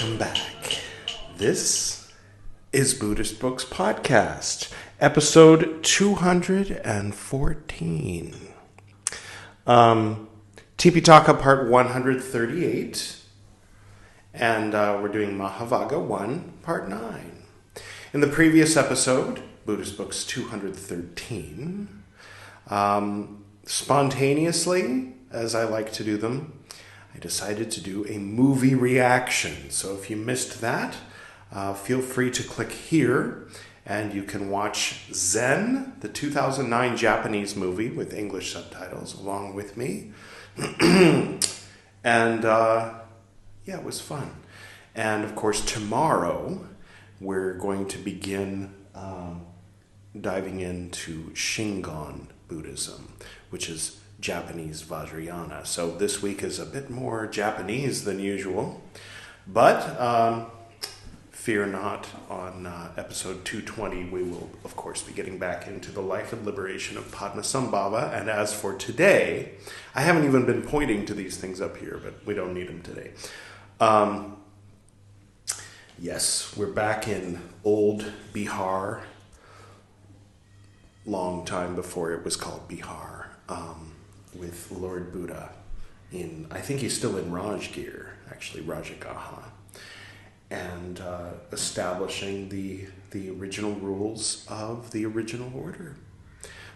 Welcome back. This is Buddhist Books Podcast, episode 214. Tipiṭaka part 138, and we're doing Mahāvagga I, part 9. In the previous episode, Buddhist Books 213, spontaneously, as I like to do them, I decided to do a movie reaction. So if you missed that, feel free to click here and you can watch Zen, the 2009 Japanese movie with English subtitles, along with me. And it was fun. And of course, tomorrow we're going to begin diving into Shingon Buddhism, which is Japanese Vajrayana. So this week is a bit more Japanese than usual, but fear not, on episode 220 we will of course be getting back into the life and liberation of Padmasambhava. And as for today, I haven't even been pointing to these things up here, but we don't need them today. Yes, we're back in old Bihar, long time before it was called Bihar. With Lord Buddha I think he's still in Rajgir, actually Rajagaha, and establishing the original rules of the original order.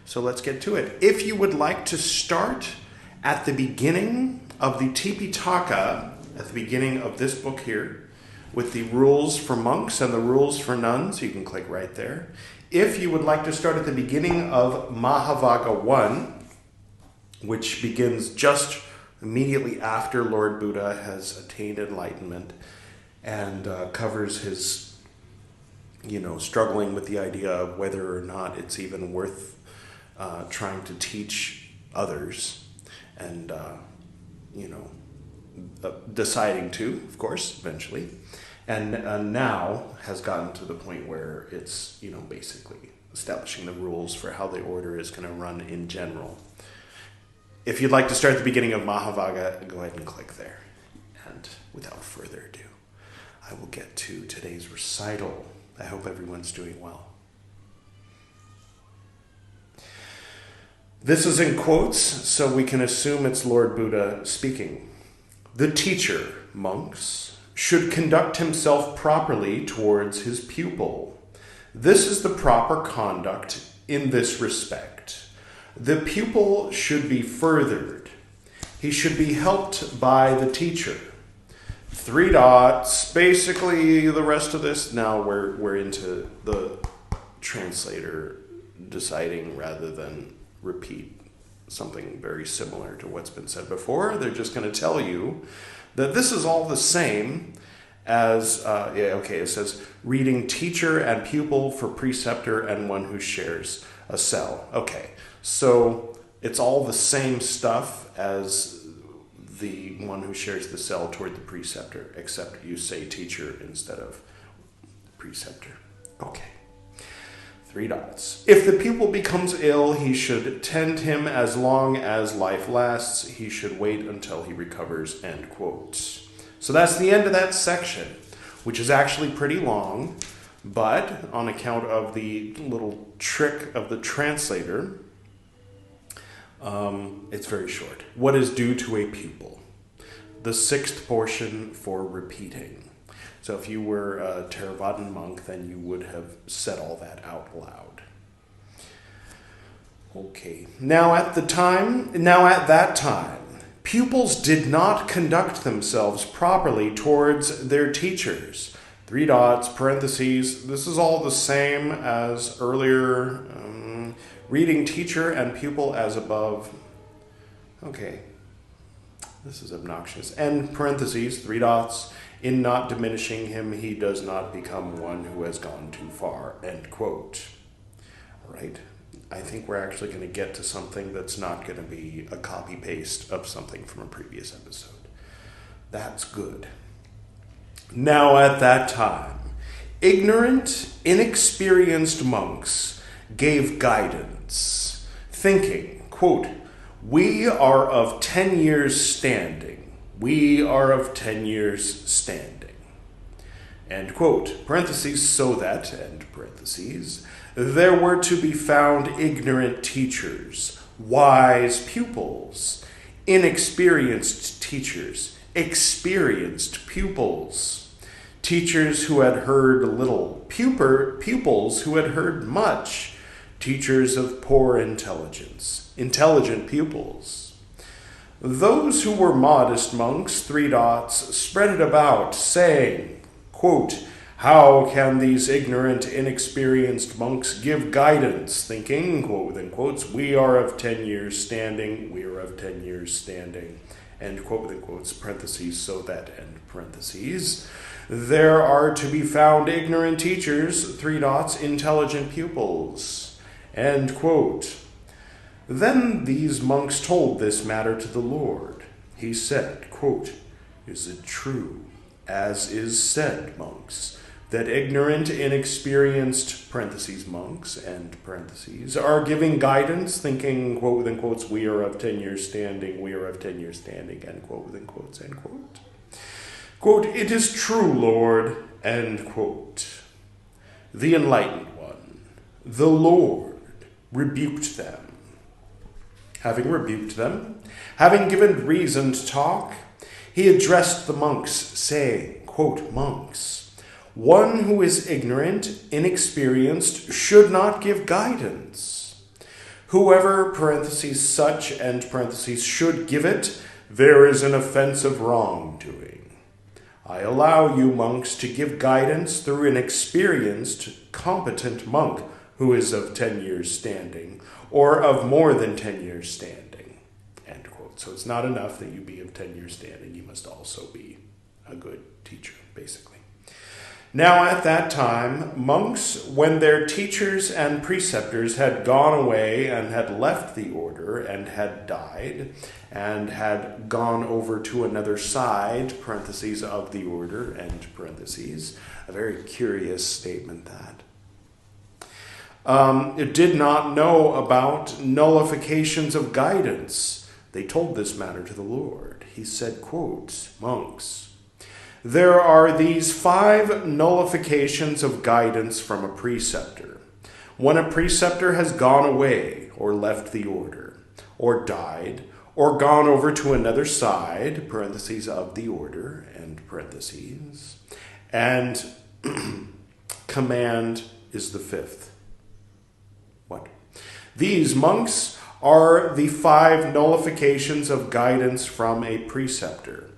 So let's get to it. If you would like to start at the beginning of the Tipiṭaka, at the beginning of this book here, with the rules for monks and the rules for nuns, you can click right there. If you would like to start at the beginning of Mahāvagga I, which begins just immediately after Lord Buddha has attained enlightenment and covers his, struggling with the idea of whether or not it's even worth trying to teach others and, deciding to, of course, eventually. And now has gotten to the point where it's, basically establishing the rules for how the order is going to run in general. If you'd like to start at the beginning of Mahāvagga, go ahead and click there. And without further ado, I will get to today's recital. I hope everyone's doing well. This is in quotes, so we can assume it's Lord Buddha speaking. The teacher, monks, should conduct himself properly towards his pupil. This is the proper conduct in this respect. The pupil should be furthered. He should be helped by the teacher. 3 dots. Basically, the rest of this, now we're into the translator deciding rather than repeat something very similar to what's been said before. They're just going to tell you that this is all the same as, it says, reading teacher and pupil for preceptor and one who shares a cell. Okay. So it's all the same stuff as the one who shares the cell toward the preceptor, except you say teacher instead of preceptor. Okay. 3 dots. If the pupil becomes ill, he should tend him as long as life lasts. He should wait until he recovers, end quote. So that's the end of that section, which is actually pretty long, but on account of the little trick of the translator, it's very short. What is due to a pupil? The 6th portion for repeating. So if you were a Theravadan monk, then you would have said all that out loud. Okay. Now at that time, pupils did not conduct themselves properly towards their teachers. 3 dots, parentheses. This is all the same as earlier. Reading teacher and pupil as above. Okay. This is obnoxious. And parentheses, 3 dots. In not diminishing him, he does not become one who has gone too far. End quote. All right. I think we're actually going to get to something that's not going to be a copy-paste of something from a previous episode. That's good. Now at that time, ignorant, inexperienced monks gave guidance, thinking, quote, we are of 10 years standing. We are of 10 years standing. end quote, parentheses, so that, end parentheses, there were to be found ignorant teachers, wise pupils, inexperienced teachers, experienced pupils, teachers who had heard little, pupils who had heard much, teachers of poor intelligence, intelligent pupils. Those who were modest monks, spread it about, saying, quote, how can these ignorant, inexperienced monks give guidance, thinking, quote within quotes, we are of 10 years standing, we are of 10 years standing, end quote within quotes, parentheses, so that, end parentheses. There are to be found ignorant teachers, intelligent pupils, end quote. Then these monks told this matter to the Lord. He said, quote, is it true, as is said, monks, that ignorant, inexperienced, parentheses, monks, end parentheses, are giving guidance, thinking, quote within quotes, we are of 10 years standing, we are of 10 years standing, end quote within quotes, end quote. Quote, it is true, Lord, end quote. The enlightened one, the Lord, rebuked them. Having rebuked them, having given reason to talk, he addressed the monks, saying, quote, monks, one who is ignorant, inexperienced, should not give guidance. Whoever, parentheses, such, end parentheses, should give it, there is an offense of wrongdoing. I allow you, monks, to give guidance through an experienced, competent monk who is of 10 years standing, or of more than 10 years standing, end quote. So it's not enough that you be of 10 years standing, you must also be a good teacher, basically. Now at that time, monks, when their teachers and preceptors had gone away and had left the order and had died and had gone over to another side, parentheses, of the order, end parentheses, a very curious statement that. It did not know about nullifications of guidance. They told this matter to the Lord. He said, quote, monks, there are these 5 nullifications of guidance from a preceptor. When a preceptor has gone away or left the order, or died, or gone over to another side, parentheses, of the order, end parentheses, and command is the 5th. What? These monks are the 5 nullifications of guidance from a preceptor.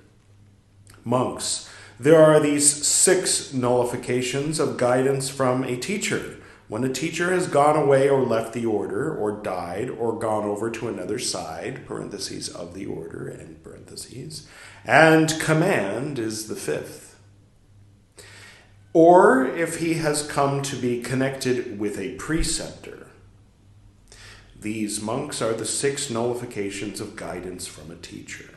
Monks, there are these 6 nullifications of guidance from a teacher. When a teacher has gone away or left the order, or died, or gone over to another side, parentheses, of the order, end parentheses, and command is the 5th. Or if he has come to be connected with a preceptor. These monks are the 6 nullifications of guidance from a teacher.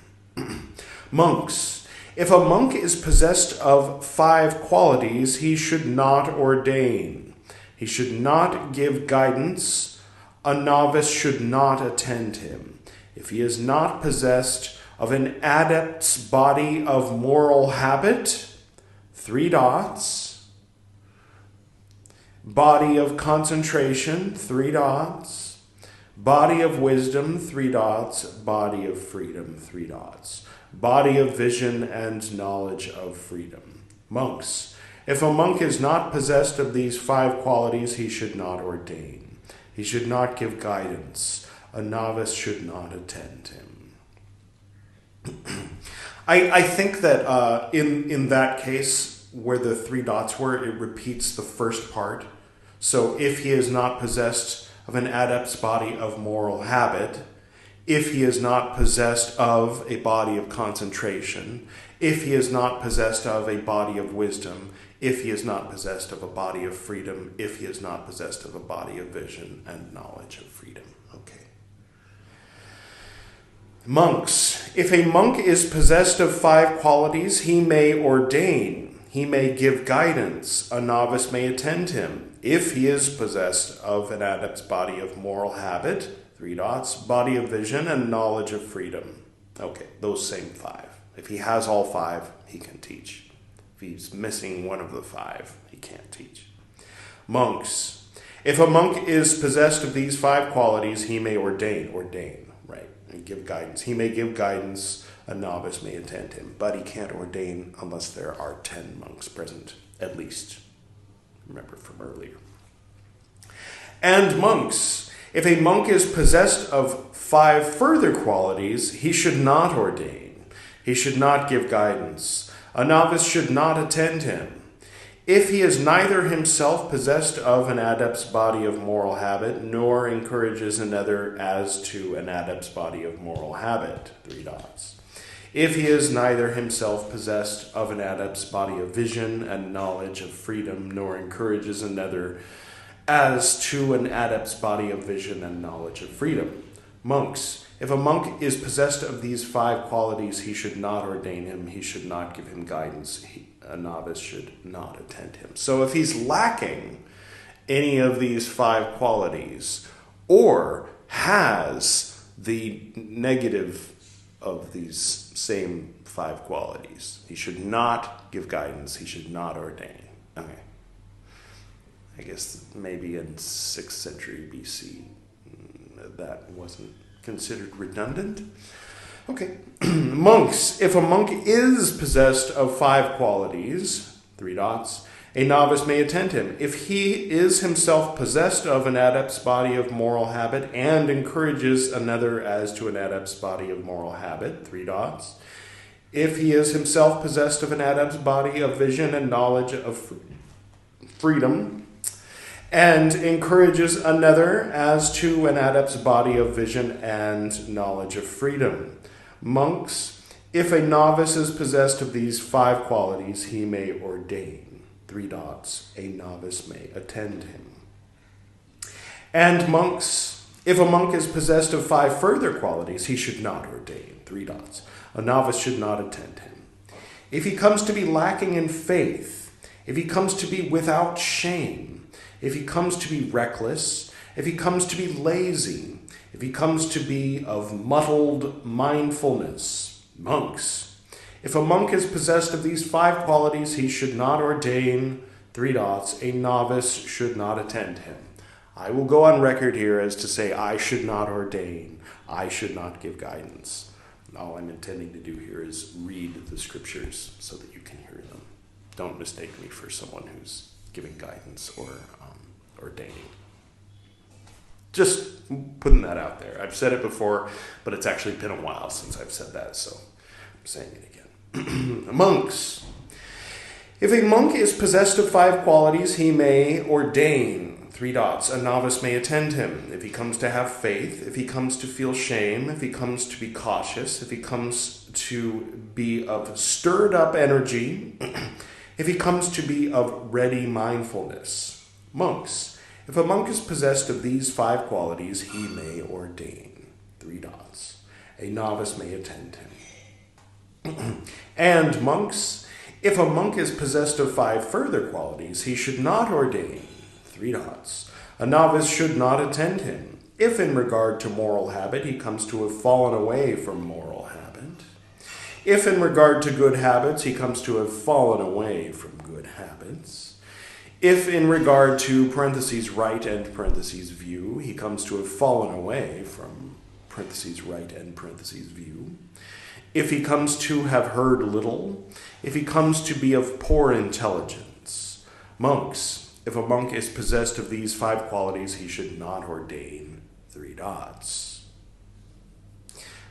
Monks, if a monk is possessed of 5 qualities, he should not ordain. He should not give guidance. A novice should not attend him. If he is not possessed of an adept's body of moral habit, 3 dots, body of concentration, 3 dots, body of wisdom, 3 dots, body of freedom, 3 dots. Body of vision and knowledge of freedom. Monks, if a monk is not possessed of these 5 qualities, he should not ordain. He should not give guidance. A novice should not attend him. I think that in that case, where the 3 dots were, it repeats the first part. So if he is not possessed of an adept's body of moral habit, if he is not possessed of a body of concentration, if he is not possessed of a body of wisdom, if he is not possessed of a body of freedom, if he is not possessed of a body of vision and knowledge of freedom. Okay. Monks, if a monk is possessed of 5 qualities, he may ordain, he may give guidance, a novice may attend him, if he is possessed of an adept's body of moral habit, 3 dots, body of vision and knowledge of freedom. Okay, those same 5. If he has all 5, he can teach. If he's missing one of the 5, he can't teach. Monks. If a monk is possessed of these 5 qualities, he may ordain, right, and give guidance. He may give guidance, a novice may attend him, but he can't ordain unless there are 10 monks present, at least. Remember from earlier. And monks. If a monk is possessed of 5 further qualities, he should not ordain. He should not give guidance. A novice should not attend him. If he is neither himself possessed of an adept's body of moral habit, nor encourages another as to an adept's body of moral habit, 3 dots. If he is neither himself possessed of an adept's body of vision and knowledge of freedom, nor encourages another as to an adept's body of vision and knowledge of freedom. Monks. If a monk is possessed of these 5 qualities, he should not ordain him. He should not give him guidance. A novice should not attend him. So if he's lacking any of these 5 qualities, or has the negative of these same 5 qualities, he should not give guidance. He should not ordain. Okay. I guess maybe in 6th century BC that wasn't considered redundant. Okay. Monks. If a monk is possessed of 5 qualities, 3 dots, a novice may attend him. If he is himself possessed of an adept's body of moral habit and encourages another as to an adept's body of moral habit, 3 dots. If he is himself possessed of an adept's body of vision and knowledge of freedom, and encourages another as to an adept's body of vision and knowledge of freedom. Monks. If a novice is possessed of these 5 qualities, he may ordain, 3 dots. A novice may attend him. And monks. If a monk is possessed of 5 further qualities, he should not ordain, 3 dots. A novice should not attend him. If he comes to be lacking in faith, if he comes to be without shame, if he comes to be reckless, if he comes to be lazy, if he comes to be of muddled mindfulness, monks. If a monk is possessed of these 5 qualities, he should not ordain, 3 dots. A novice should not attend him. I will go on record here as to say I should not ordain. I should not give guidance. All I'm intending to do here is read the scriptures so that you can hear them. Don't mistake me for someone who's giving guidance or ordaining. Just putting that out there. I've said it before, but it's actually been a while since I've said that, so I'm saying it again. Monks. If a monk is possessed of 5 qualities, he may ordain, 3 dots. A novice may attend him. If he comes to have faith, if he comes to feel shame, if he comes to be cautious, if he comes to be of stirred up energy, if he comes to be of ready mindfulness. Monks. If a monk is possessed of these 5 qualities, he may ordain, 3 dots. A novice may attend him. And monks. If a monk is possessed of 5 further qualities, he should not ordain, 3 dots. A novice should not attend him. If in regard to moral habit he comes to have fallen away from moral habit. If in regard to good habits he comes to have fallen away from good habits. If in regard to parentheses right and parentheses view he comes to have fallen away from parentheses right and parentheses view. If he comes to have heard little. If he comes to be of poor intelligence. Monks. If a monk is possessed of these 5 qualities, he should not ordain, 3 dots.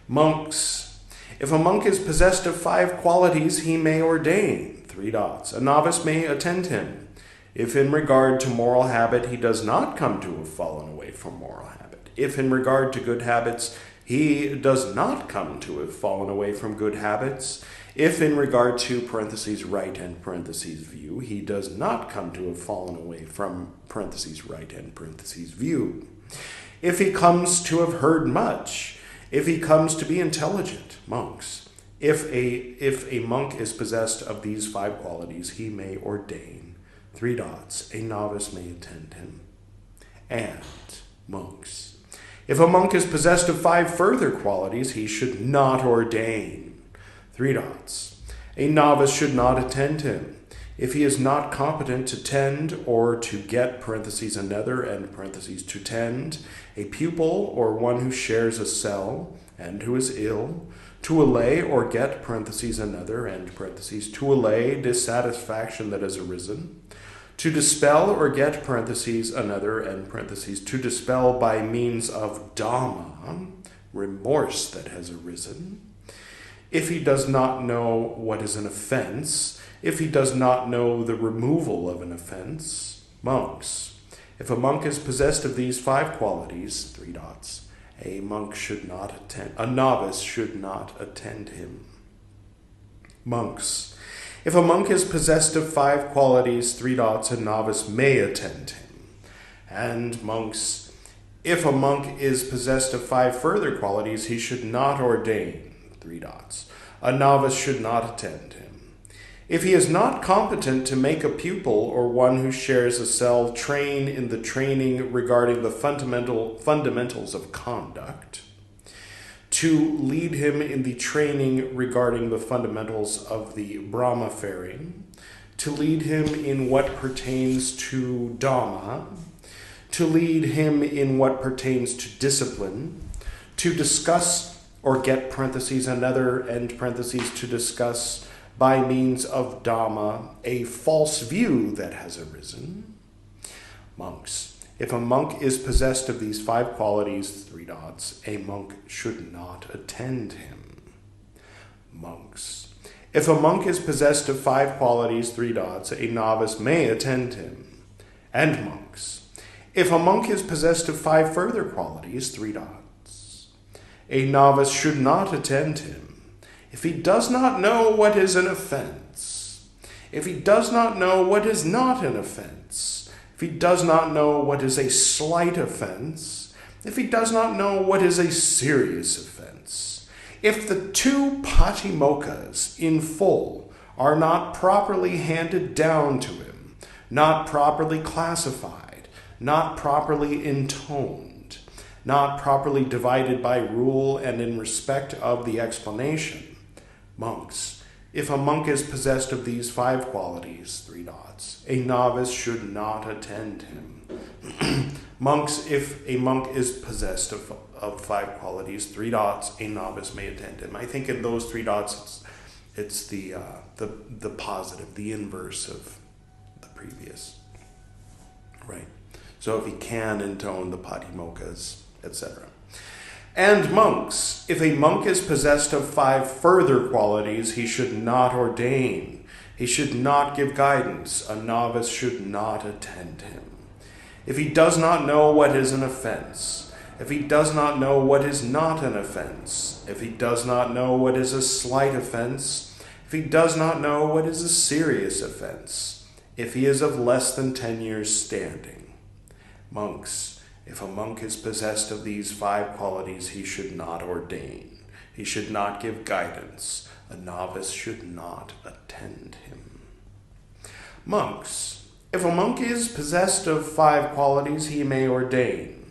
Monks. If a monk is possessed of 5 qualities, he may ordain, 3 dots. A novice may attend him. If in regard to moral habit he does not come to have fallen away from moral habit. If in regard to good habits he does not come to have fallen away from good habits. If in regard to parentheses right and parentheses view he does not come to have fallen away from parentheses right and parentheses view. If he comes to have heard much. If he comes to be intelligent, monks. If a monk is possessed of these 5 qualities, he may ordain, 3 dots. A novice may attend him. And monks. If a monk is possessed of 5 further qualities, he should not ordain, 3 dots. A novice should not attend him. If he is not competent to tend or to get (another) to tend a pupil or one who shares a cell and who is ill, to allay or get (another) to allay dissatisfaction that has arisen, to dispel or get (another) to dispel by means of Dhamma, remorse that has arisen. If he does not know what is an offense, if he does not know the removal of an offense, monks. If a monk is possessed of these 5 qualities, a novice should not attend him. Monks. If a monk is possessed of 5 qualities, a novice may attend him. And monks, if a monk is possessed of 5 further qualities, he should not ordain, a novice should not attend him. If he is not competent to make a pupil or one who shares a cell train in the training regarding the fundamentals of conduct, to lead him in the training regarding the fundamentals of the Brahma faring, to lead him in what pertains to Dhamma, to lead him in what pertains to discipline, to discuss or get (another) to discuss by means of Dhamma a false view that has arisen. Monks. If a monk is possessed of these 5 qualities, a monk should not attend him. Monks. If a monk is possessed of 5 qualities, a novice may attend him. And monks. If a monk is possessed of 5 further qualities, a novice should not attend him. If he does not know what is an offense, if he does not know what is not an offense, if he does not know what is a slight offense, if he does not know what is a serious offense, if the 2 patimokkha's in full are not properly handed down to him, not properly classified, not properly intoned, not properly divided by rule and in respect of the explanation, monks. If a monk is possessed of these 5 qualities, a novice should not attend him. Monks, if a monk is possessed of 5 qualities, a novice may attend him. I think in those 3 dots, it's the positive, the inverse of the previous, right? So if he can intone the patimokkha's, etc. And monks, if a monk is possessed of 5 further qualities, he should not ordain. He should not give guidance. A novice should not attend him. If he does not know what is an offense, if he does not know what is not an offense, if he does not know what is a slight offense, if he does not know what is a serious offense, if he is of less than 10 years standing, monks, if a monk is possessed of these 5 qualities, he should not ordain. He should not give guidance. A novice should not attend him. Monks. If a monk is possessed of 5 qualities, he may ordain.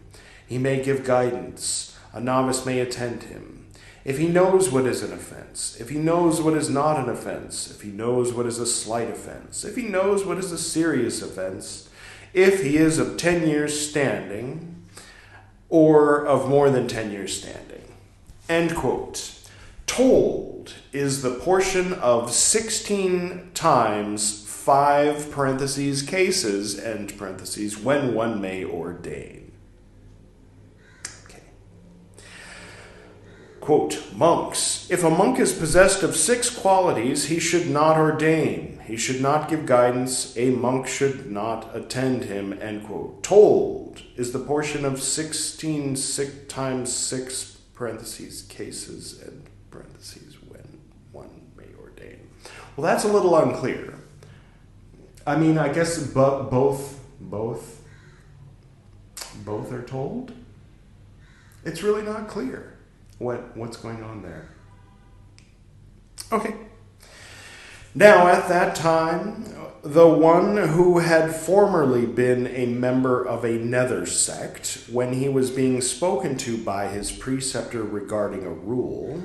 He may give guidance. A novice may attend him. If he knows what is an offense, if he knows what is not an offense, if he knows what is a slight offense, if he knows what is a serious offense, if he is of 10 years standing, or of more than 10 years standing. End quote. Told is the portion of 16 times 5 cases, end parentheses, when one may ordain. Okay. Quote, monks, if a monk is possessed of 6 qualities, he should not ordain. He should not give guidance. A monk should not attend him, end quote. Told is the portion of 16 times 6 cases, end parentheses, when one may ordain. Well, that's a little unclear. I mean, I guess both are told. It's really not clear what's going on there. Okay. Now, at that time, the one who had formerly been a member of a nether sect, when he was being spoken to by his preceptor regarding a rule,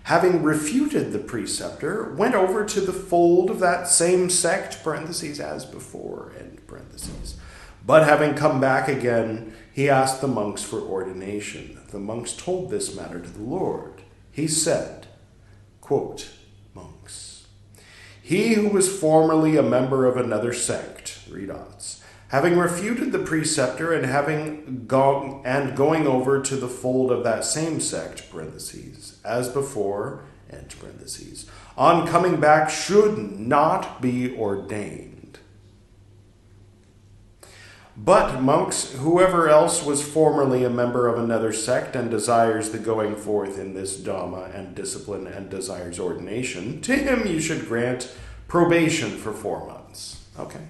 having refuted the preceptor, went over to the fold of that same sect, parentheses, as before, end parentheses. But having come back again, he asked the monks for ordination. The monks told this matter to the Lord. He said, quote, monks, he who was formerly a member of another sect, having refuted the preceptor and going over to the fold of that same sect, parentheses, as before, end parentheses, on coming back should not be ordained. But monks, whoever else was formerly a member of another sect and desires the going forth in this Dhamma and discipline and desires ordination, to him you should grant probation for 4 months. Okay.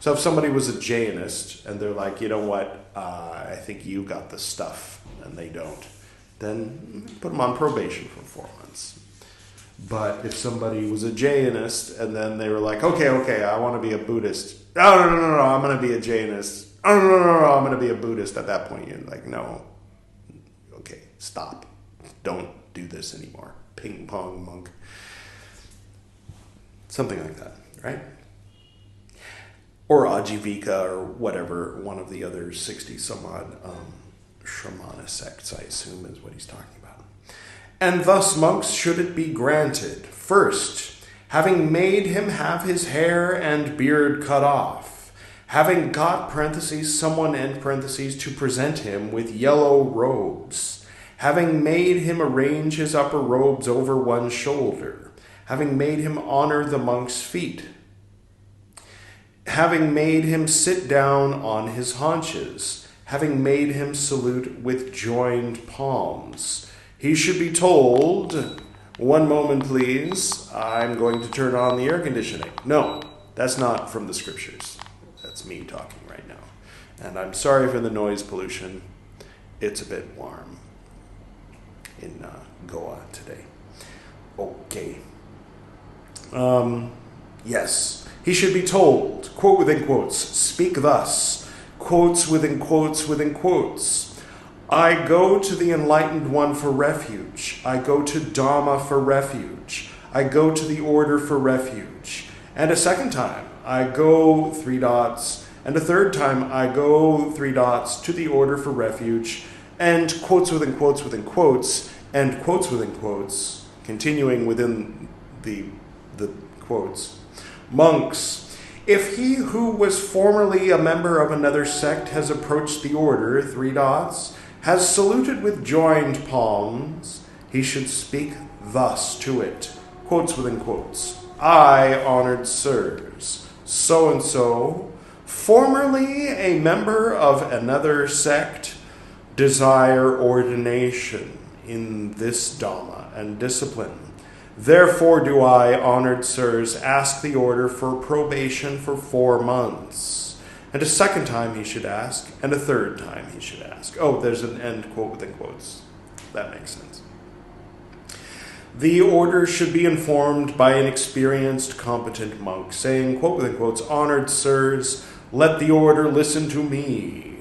So if somebody was a Jainist and they're like, you know what, I think you got the stuff and they don't, then put them on probation for 4 months. But if somebody was a Jainist and then they were like, okay, I want to be a Buddhist. No, I'm going to be a Jainist. No, I'm going to be a Buddhist. At that point, you're like, no. Okay, stop. Don't do this anymore. Ping pong monk. Something like that, right? Or Ajivika or whatever, one of the other 60 some odd Shramana sects, I assume is what he's talking about. And thus, monks, should it be granted, first, having made him have his hair and beard cut off, having got, parentheses, someone, end parentheses, to present him with yellow robes, having made him arrange his upper robes over one shoulder, having made him honor the monk's feet, having made him sit down on his haunches, having made him salute with joined palms. He should be told, one moment please, I'm going to turn on the air conditioning. No, that's not from the scriptures. That's me talking right now. And I'm sorry for the noise pollution. It's a bit warm in Goa today. Okay. Yes. He should be told, quote within quotes, speak thus, quotes within quotes within quotes. I go to the enlightened one for refuge. I go to Dhamma for refuge. I go to the order for refuge. And a second time, I go, and a third time, I go, to the order for refuge, and quotes within quotes within quotes, and quotes within quotes, continuing within the quotes. Monks, if he who was formerly a member of another sect has approached the order, has saluted with joined palms, he should speak thus to it, quotes within quotes. I, honored sirs, so-and-so, formerly a member of another sect, desire ordination in this Dhamma and discipline. Therefore do I, honored sirs, ask the order for probation for 4 months. And a second time he should ask, and a third time he should ask. Oh, there's an end quote within quotes. That makes sense. The order should be informed by an experienced, competent monk, saying, quote within quotes, honored sirs, let the order listen to me.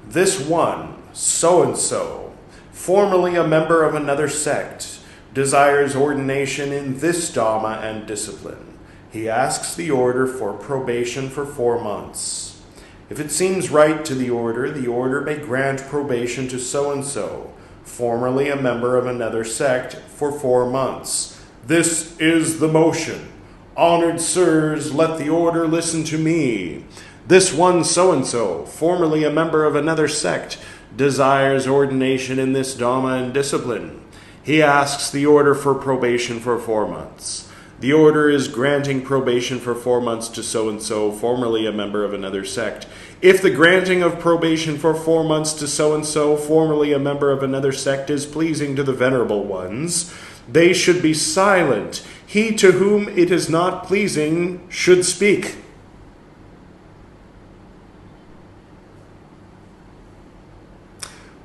This one, so-and-so, formerly a member of another sect, desires ordination in this Dhamma and discipline. He asks the order for probation for 4 months. If it seems right to the order may grant probation to so-and-so, formerly a member of another sect, for 4 months. This is the motion. Honored sirs, let the order listen to me. This one so-and-so, formerly a member of another sect, desires ordination in this Dhamma and discipline. He asks the order for probation for 4 months. The order is granting probation for 4 months to so-and-so, formerly a member of another sect. If the granting of probation for 4 months to so-and-so, formerly a member of another sect, is pleasing to the venerable ones, they should be silent. He to whom it is not pleasing should speak.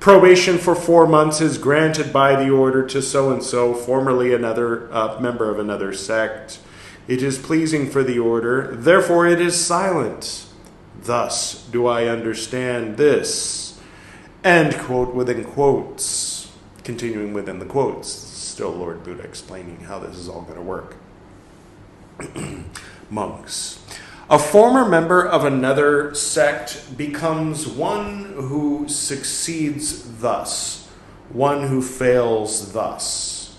Probation for 4 months is granted by the order to so-and-so, formerly another member of another sect. It is pleasing for the order, therefore it is silent. Thus do I understand this. End quote within quotes. Continuing within the quotes. still Lord Buddha explaining how this is all going to work. Monks. A former member of another sect becomes one who succeeds thus, one who fails thus.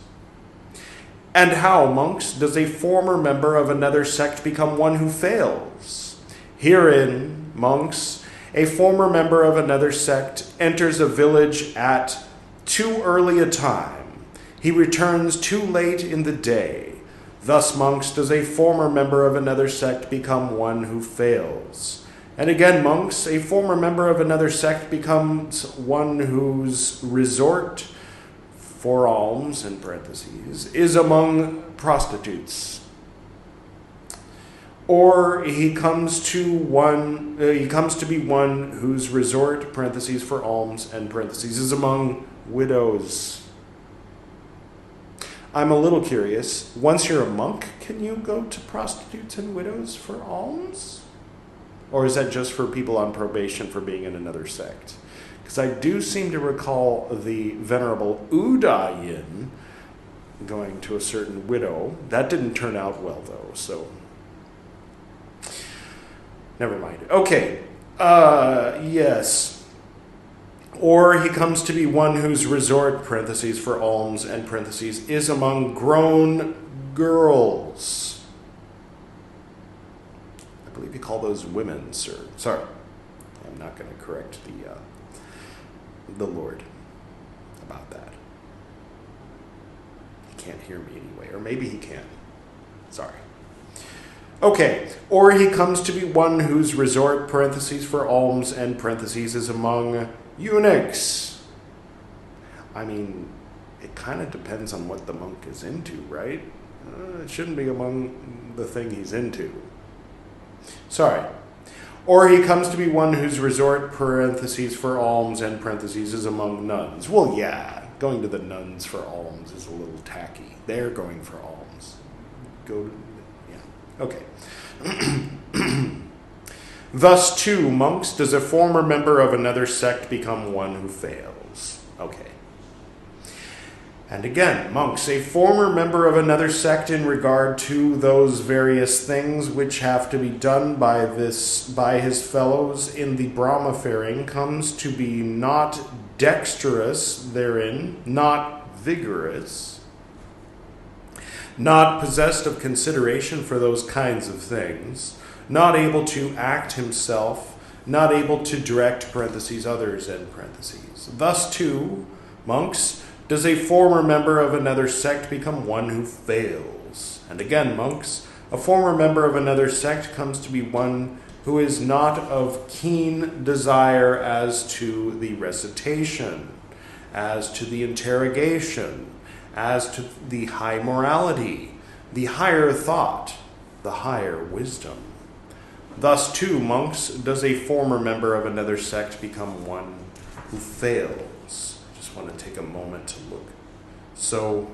And how, monks, does a former member of another sect become one who fails? Herein, monks, a former member of another sect enters a village at too early a time. He returns too late in the day. Thus, monks, does a former member of another sect become one who fails. And again, monks, a former member of another sect becomes one whose resort for alms, in parentheses, is among prostitutes. Or he comes to be one whose resort, parentheses, for alms, and parentheses, is among widows. I'm a little curious. Once you're a monk, can you go to prostitutes and widows for alms? Or is that just for people on probation for being in another sect? Because I do seem to recall the Venerable Udayin going to a certain widow. That didn't turn out well, though, so never mind. Okay, yes. Or he comes to be one whose resort, parentheses, for alms, and parentheses, is among grown girls. I believe you call those women, sir. Sorry, I'm not going to correct the Lord about that. He can't hear me anyway, or maybe he can. Sorry. Okay, or he comes to be one whose resort, parentheses, for alms, and parentheses, is among eunuchs. I mean, it kind of depends on what the monk is into, right? It shouldn't be among the thing he's into. Sorry. Or he comes to be one whose resort, parentheses, for alms, and parentheses, is among nuns. Well, yeah, going to the nuns for alms is a little tacky. They're going for alms. Okay. Thus, too, monks, does a former member of another sect become one who fails. Okay. And again, monks, a former member of another sect in regard to those various things which have to be done by his fellows in the Brahma faring comes to be not dexterous therein, not vigorous, not possessed of consideration for those kinds of things, not able to act himself, not able to direct, parentheses, others, end parentheses. Thus, too, monks, does a former member of another sect become one who fails. And again, monks, a former member of another sect comes to be one who is not of keen desire as to the recitation, as to the interrogation, as to the high morality, the higher thought, the higher wisdom. Thus, too, monks, does a former member of another sect become one who fails. I just want to take a moment to look. So,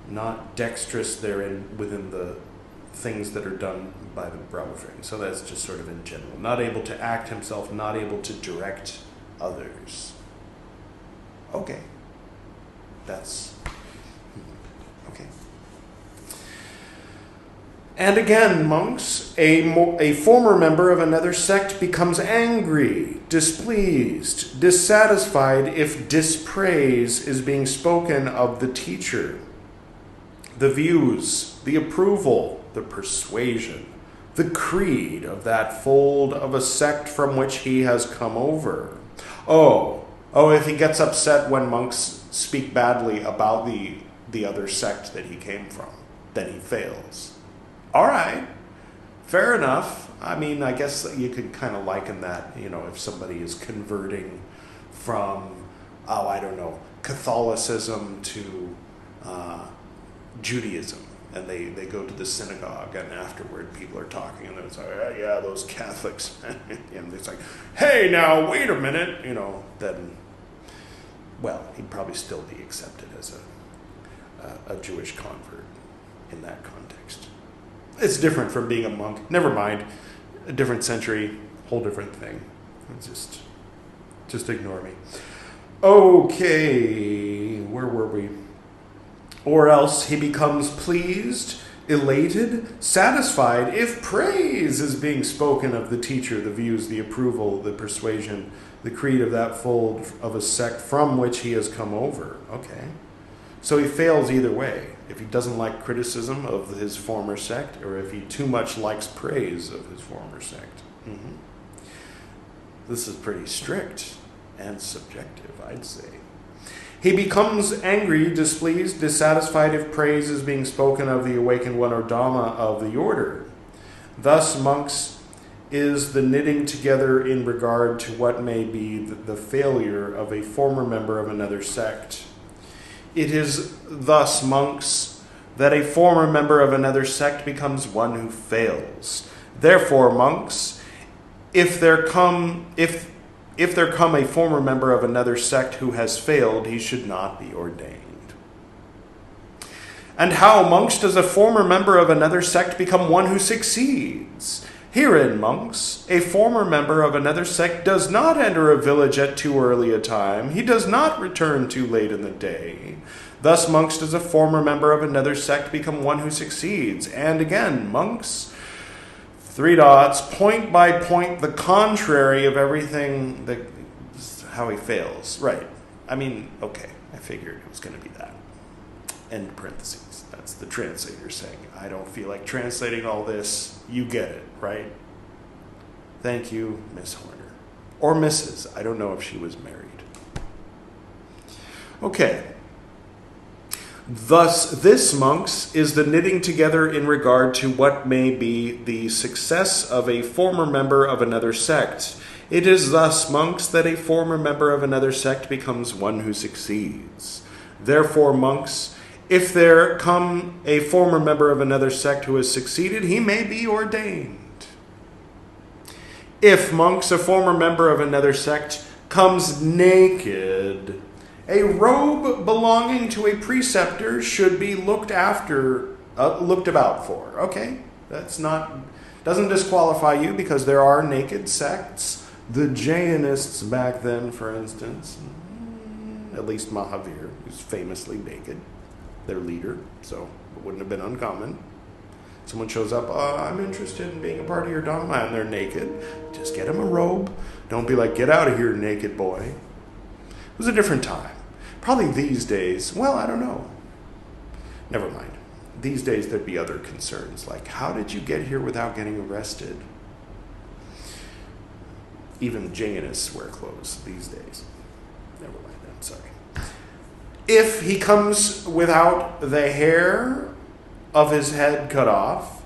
not dexterous therein within the things that are done by the Brahma faring. So that's just sort of in general. Not able to act himself, not able to direct others. Okay. That's okay. And again, monks, a former member of another sect becomes angry, displeased, dissatisfied if dispraise is being spoken of the teacher, the views, the approval, the persuasion, the creed of that fold of a sect from which he has come over. Oh, if he gets upset when monks speak badly about the other sect that he came from, then he fails. All right, fair enough. I mean, I guess you could kind of liken that, if somebody is converting from, Catholicism to Judaism, and they go to the synagogue, and afterward people are talking, and it's like, yeah, those Catholics. And it's like, hey, now, wait a minute, then, well, he'd probably still be accepted as a Jewish convert in that context. It's different from being a monk. Never mind. A different century, whole different thing. Just ignore me. Okay, where were we? Or else he becomes pleased, elated, satisfied if praise is being spoken of the teacher, the views, the approval, the persuasion, the creed of that fold of a sect from which he has come over. Okay. So he fails either way. If he doesn't like criticism of his former sect, or if he too much likes praise of his former sect. This is pretty strict and subjective, I'd say. He becomes angry, displeased, dissatisfied if praise is being spoken of the awakened one or Dhamma of the order. Thus, monks is the knitting together in regard to what may be the failure of a former member of another sect. It is thus, monks, that a former member of another sect becomes one who fails. Therefore, monks, if there come a former member of another sect who has failed, he should not be ordained. And how, monks, does a former member of another sect become one who succeeds? Herein, monks, a former member of another sect does not enter a village at too early a time. He does not return too late in the day. Thus, monks, does a former member of another sect become one who succeeds. And again, monks, point by point, the contrary of everything that how he fails. Right. I mean, okay, I figured it was going to be that. End parentheses. That's the translator saying, I don't feel like translating all this. You get it, right? Thank you, Miss Horner. Or Mrs. I don't know if she was married. Okay. Thus, this, monks, is the knitting together in regard to what may be the success of a former member of another sect. It is thus, monks, that a former member of another sect becomes one who succeeds. Therefore, monks, if there come a former member of another sect who has succeeded, he may be ordained. If, monks, a former member of another sect comes naked, a robe belonging to a preceptor should be looked about for. Okay, doesn't disqualify you, because there are naked sects. The Jainists back then, for instance, at least Mahāvagga, who's famously naked, their leader, so it wouldn't have been uncommon. Someone shows up, I'm interested in being a part of your Dhamma, and they're naked. Just get them a robe. Don't be like, get out of here, naked boy. It was a different time. Probably these days, well, I don't know. Never mind. These days there'd be other concerns, like how did you get here without getting arrested? Even Jainists wear clothes these days. Never mind, I'm sorry. If he comes without the hair of his head cut off,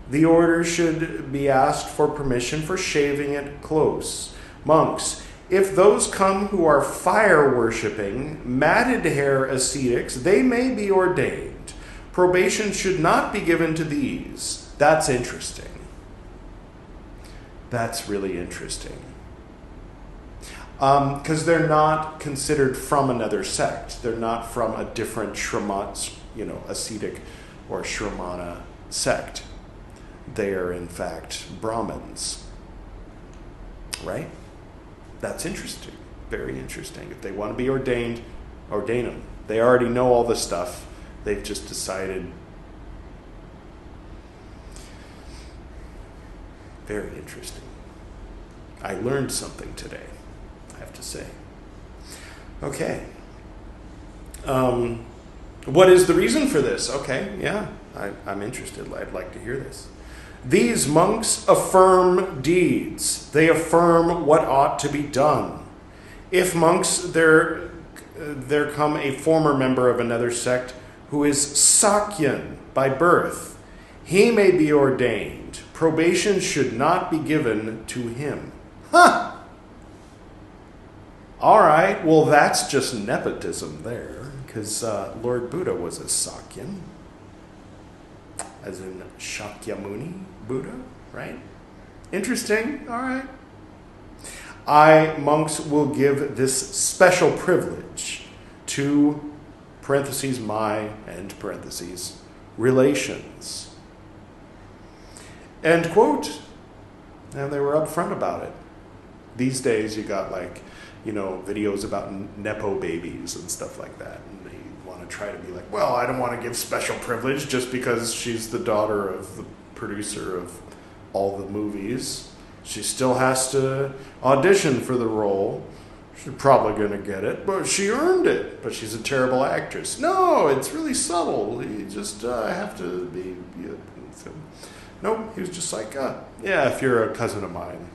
the order should be asked for permission for shaving it close. Monks, if those come who are fire-worshipping, matted hair ascetics, they may be ordained. Probation should not be given to these. That's interesting. That's really interesting. Because they're not considered from another sect. They're not from a different ascetic or Shramana sect. They are, in fact, Brahmins. Right? That's interesting. Very interesting. If they want to be ordained, ordain them. They already know all the stuff. They've just decided. Very interesting. I learned something today, I have to say. Okay. What is the reason for this? Okay, yeah, I'm interested. I'd like to hear this. These monks affirm deeds. They affirm what ought to be done. If, monks, there come a former member of another sect who is Sakyan by birth, he may be ordained. Probation should not be given to him. Huh! All right, well, that's just nepotism there, because Lord Buddha was a Sakyan, as in Shakyamuni Buddha, right? Interesting, all right. Monks, will give this special privilege to, parentheses, my, end parentheses, relations. End quote. And they were upfront about it. These days you got videos about Nepo babies and stuff like that. And they want to try to be like, well, I don't want to give special privilege just because she's the daughter of the producer of all the movies. She still has to audition for the role. She's probably going to get it, but she earned it. But she's a terrible actress. No, it's really subtle. You just have to be... Nope, he was just like, yeah, if you're a cousin of mine,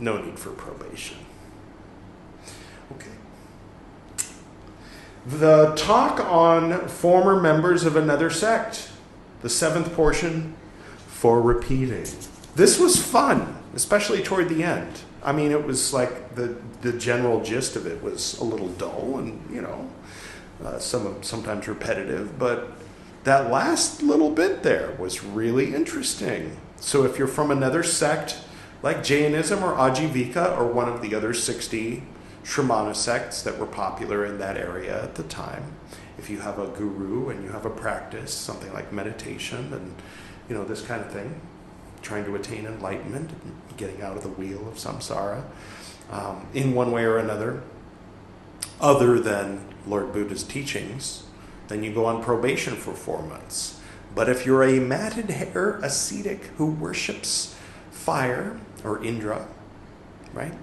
no need for probation. Okay. The talk on former members of another sect. The 7th portion, for repeating. This was fun, especially toward the end. I mean, it was like the general gist of it was a little dull and, sometimes repetitive, but that last little bit there was really interesting. So if you're from another sect, like Jainism or Ajivika or one of the other 60 Shramana sects that were popular in that area at the time, if you have a guru and you have a practice, something like meditation and, this kind of thing, trying to attain enlightenment, getting out of the wheel of samsara, in one way or another, other than Lord Buddha's teachings, then you go on probation for 4 months. But if you're a matted hair ascetic who worships fire or Indra, right?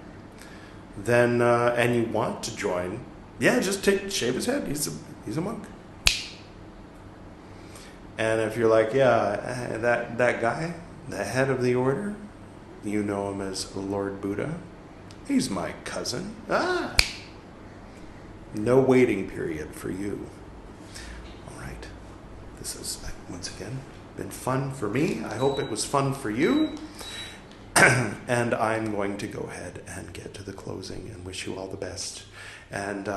Then and you want to join, just shave his head. He's a monk. And if you're like, that guy, the head of the order, you know him as Lord Buddha. He's my cousin. No waiting period for you. All right. This has, once again, been fun for me. I hope it was fun for you. And I'm going to go ahead and get to the closing and wish you all the best. And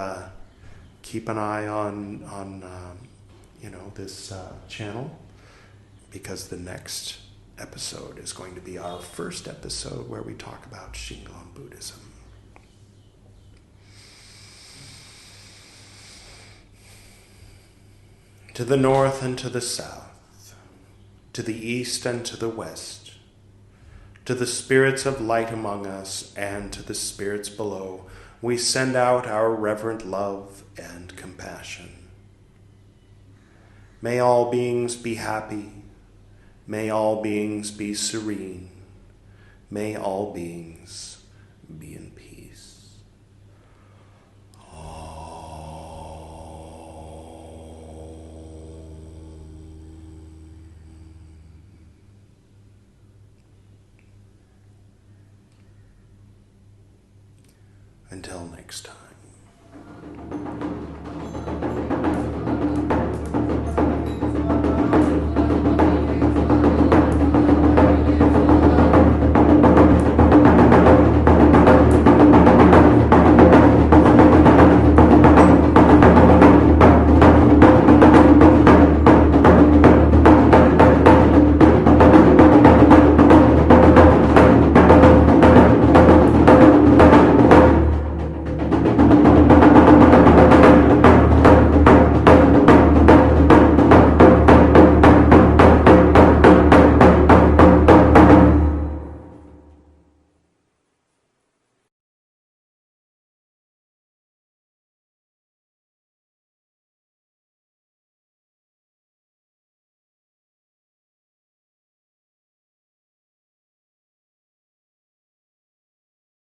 keep an eye on this channel, because the next episode is going to be our first episode where we talk about Shingon Buddhism. To the north and to the south, to the east and to the west, to the spirits of light among us and to the spirits below, we send out our reverent love and compassion. May all beings be happy. May all beings be serene. May all beings be in peace. Until next time.